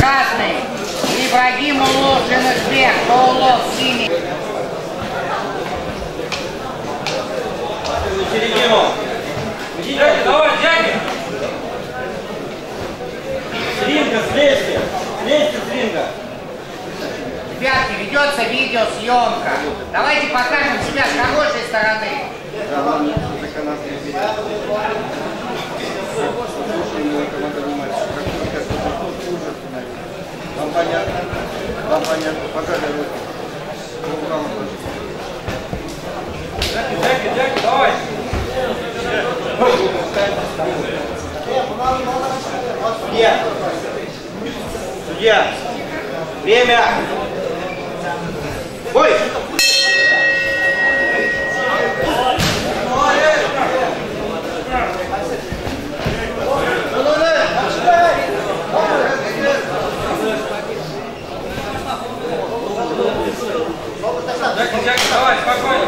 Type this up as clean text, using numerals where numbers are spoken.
Красный. Ибрагим Улушин Избек. Тоулов синий. Середину. Дядя, давай, дядя. С ринга, слезьте. Слезьте с ринга. Ребятки, ведется видеосъемка. Давайте покажем себя с хорошей стороны. Вам понятно? Вам понятно? Покажи руку. Джеки, давай. Судья. Время. Бой. Джеки, давай, спокойно.